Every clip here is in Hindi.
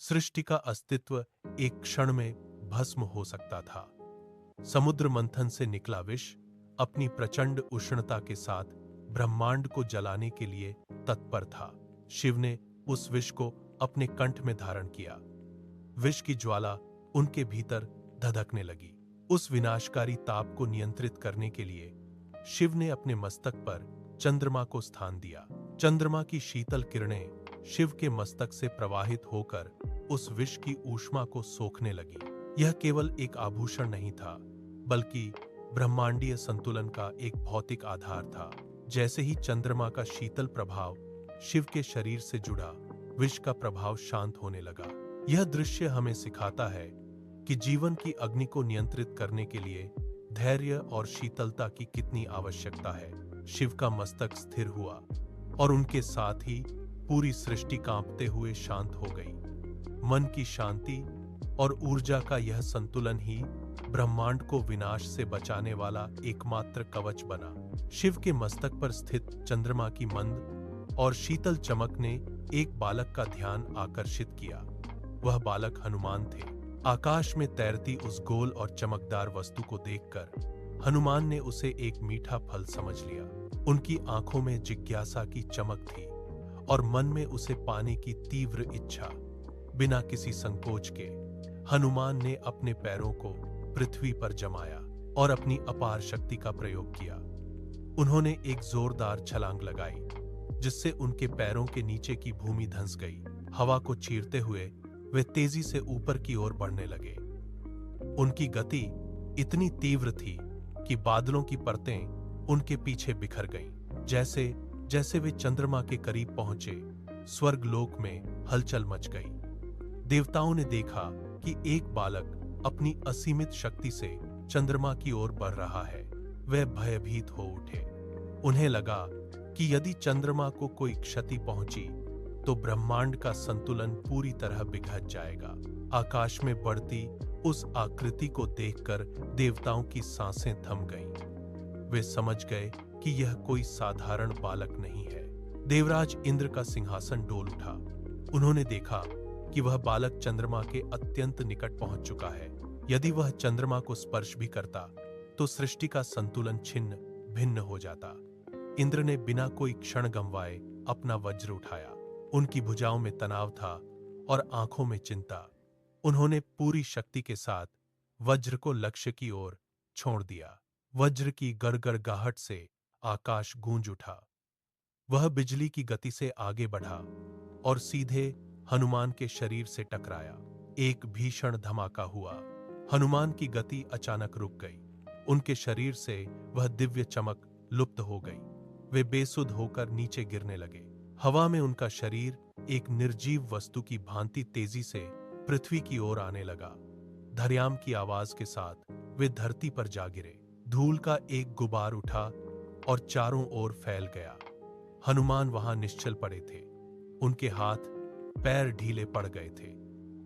सृष्टि का अस्तित्व एक क्षण में भस्म हो सकता था। समुद्र मंथन से निकला विष अपनी प्रचंड उष्णता के साथ ब्रह्मांड को जलाने के लिए तत्पर था। शिव ने उस विष को अपने कंठ में धारण किया। विष की ज्वाला उनके भीतर धधकने लगी। उस विनाशकारी ताप को नियंत्रित करने के लिए शिव ने अपने मस्तक पर चंद्रमा को स्थान दिया। चंद्रमा की शीतल किरणें शिव के मस्तक से प्रवाहित होकर उस विष की ऊष्मा को सोखने लगी। यह केवल एक आभूषण नहीं था, बल्कि ब्रह्मांडीय संतुलन का एक भौतिक आधार था। जैसे ही चंद्रमा का शीतल प्रभाव शिव के शरीर से जुड़ा, विष का प्रभाव शांत होने लगा। यह दृश्य हमें सिखाता है कि जीवन की अग्नि को नियंत्रित करने के लिए धैर्य और शीतलता की कितनी आवश्यकता है। शिव का मस्तक स्थिर हुआ और उनके साथ ही पूरी सृष्टि कांपते हुए शांत हो गई। मन की शांति और ऊर्जा का यह संतुलन ही ब्रह्मांड को विनाश से बचाने वाला एकमात्र कवच बना। शिव के मस्तक पर स्थित चंद्रमा की मंद और शीतल चमक ने एक बालक का ध्यान आकर्षित किया। वह बालक हनुमान थे। आकाश में तैरती उस गोल और चमकदार वस्तु को देखकर हनुमान ने उसे एक मीठा फल समझ लिया। उनकी आंखों में जिज्ञासा की चमक थी और मन में उसे पाने की तीव्र इच्छा। बिना किसी संकोच के हनुमान ने अपने पैरों को पृथ्वी पर जमाया और अपनी अपार शक्ति का प्रयोग किया। उन्होंने एक जोरदार छलांग लगाई, जिससे उनके पैरों के नीचे की भूमि धंस गई। हवा को चीरते हुए वे तेजी से ऊपर की ओर बढ़ने लगे। उनकी गति इतनी तीव्र थी कि बादलों की परतें उनके पीछे बिखर गईं। जैसे जैसे वे चंद्रमा के करीब पहुंचे, स्वर्गलोक में हलचल मच गई। देवताओं ने देखा कि एक बालक अपनी असीमित शक्ति से चंद्रमा की ओर बढ़ रहा है। वे भयभीत हो उठे। उन्हें लगा कि यदि चंद्रमा को कोई क्षति पहुंची तो ब्रह्मांड का संतुलन पूरी तरह बिगड़ जाएगा। आकाश में बढ़ती उस आकृति को देखकर देवताओं की सांसें थम गईं। वे समझ गए कि यह कोई साधारण बालक नहीं है। देवराज इंद्र का सिंहासन डोल उठा। उन्होंने देखा कि वह बालक चंद्रमा के अत्यंत निकट पहुंच चुका है। यदि वह चंद्रमा को स्पर्श भी करता तो सृष्टि का संतुलन छिन्न भिन्न हो जाता। इंद्र ने बिना कोई क्षण गंवाए अपना वज्र उठाया। उनकी भुजाओं में तनाव था और आंखों में चिंता। उन्होंने पूरी शक्ति के साथ वज्र को लक्ष्य की ओर छोड़ दिया। वज्र की गड़गड़ाहट से आकाश गूंज उठा। वह बिजली की गति से आगे बढ़ा और सीधे हनुमान के शरीर से टकराया। एक भीषण धमाका हुआ। हनुमान की गति अचानक रुक गई। उनके शरीर से वह दिव्य चमक लुप्त हो गई। वे बेसुध होकर नीचे गिरने लगे। हवा में उनका शरीर एक निर्जीव वस्तु की भांति तेजी से पृथ्वी की ओर आने लगा। धर्याम की आवाज के साथ वे धरती पर जा गिरे। धूल का एक गुबार उठा और चारों ओर फैल गया। हनुमान वहां निश्चल पड़े थे। उनके हाथ पैर ढीले पड़ गए थे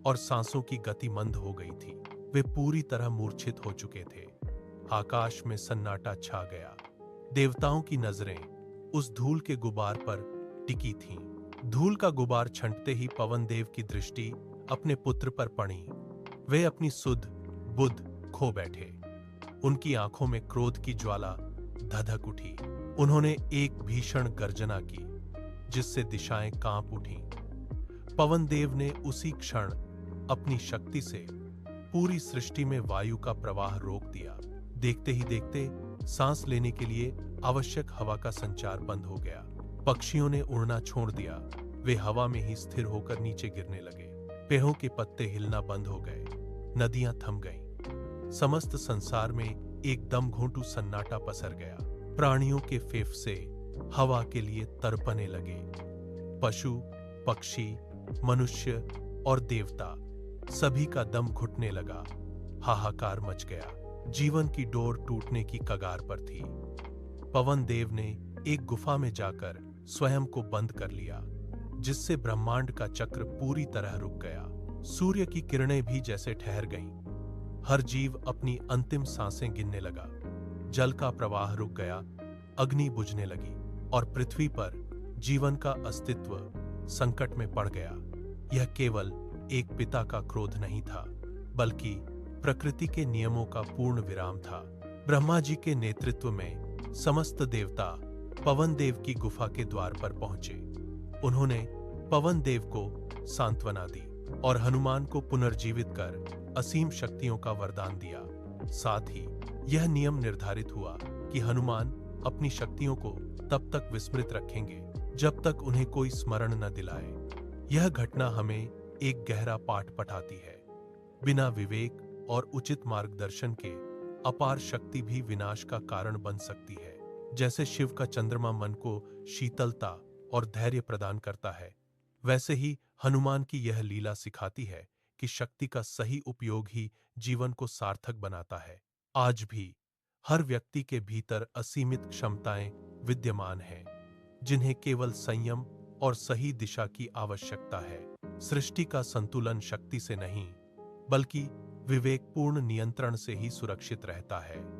और सांसों की गति मंद हो गई थी। वे पूरी तरह मूर्छित हो चुके थे। आकाश में सन्नाटा छा गया। देवताओं की नजरें उस धूल के गुबार पर टिकी थीं। धूल का गुबार छंटते ही पवन देव की दृष्टि अपने पुत्र पर पड़ी। वे अपनी सुध बुद्ध खो बैठे। उनकी आंखों में क्रोध की ज्वाला धधक उठी। उन्होंने एक भीषण गर्जना की, जिससे दिशाएं कांप उठीं। पवन देव ने उसी क्षण अपनी शक्ति से पूरी सृष्टि में वायु का प्रवाह रोक दिया। देखते ही देखते सांस लेने के लिए आवश्यक हवा का संचार बंद हो गया। पक्षियों ने उड़ना छोड़ दिया। वे हवा में ही स्थिर होकर नीचे गिरने लगे। पेड़ों के पत्ते हिलना बंद हो गए। नदियां थम गईं। समस्त संसार में एकदम घोंटू सन्नाटा पसर गया। प्राणियों के फेफड़े हवा के लिए तड़पने लगे। पशु, पक्षी, मनुष्य और देवता सभी का दम घुटने लगा। हाहाकार मच गया। जीवन की डोर टूटने की कगार पर थी। पवन देव ने एक गुफा में जाकर स्वयं को बंद कर लिया, जिससे ब्रह्मांड का चक्र पूरी तरह रुक गया। सूर्य की किरणें भी जैसे ठहर गईं। हर जीव अपनी अंतिम सांसें गिनने लगा। जल का प्रवाह रुक गया, अग्नि बुझने लगी और पृथ्वी पर जीवन का अस्तित्व संकट में पड़ गया। यह केवल एक पिता का क्रोध नहीं था, बल्कि प्रकृति के नियमों का पूर्ण विराम था। ब्रह्मा जी के नेतृत्व में समस्त देवता पवन देव की गुफा के द्वार पर पहुंचे। उन्होंने पवन देव को सांत्वना दी और हनुमान को पुनर्जीवित कर असीम शक्तियों का वरदान दिया। साथ ही यह नियम निर्धारित हुआ कि हनुमान अपनी शक्तियों को तब तक विस्मृत रखेंगे जब तक उन्हें कोई स्मरण न दिलाए। यह घटना हमें एक गहरा पाठ पढ़ाती है। बिना विवेक और उचित मार्गदर्शन के अपार शक्ति भी विनाश का कारण बन सकती है। जैसे शिव का चंद्रमा मन को शीतलता और धैर्य प्रदान करता है, वैसे ही हनुमान की यह लीला सिखाती है कि शक्ति का सही उपयोग ही जीवन को सार्थक बनाता है। आज भी हर व्यक्ति के भीतर असीमित क्षमताएं विद्यमान हैं, जिन्हें केवल संयम और सही दिशा की आवश्यकता है। सृष्टि का संतुलन शक्ति से नहीं, बल्कि विवेकपूर्ण नियंत्रण से ही सुरक्षित रहता है।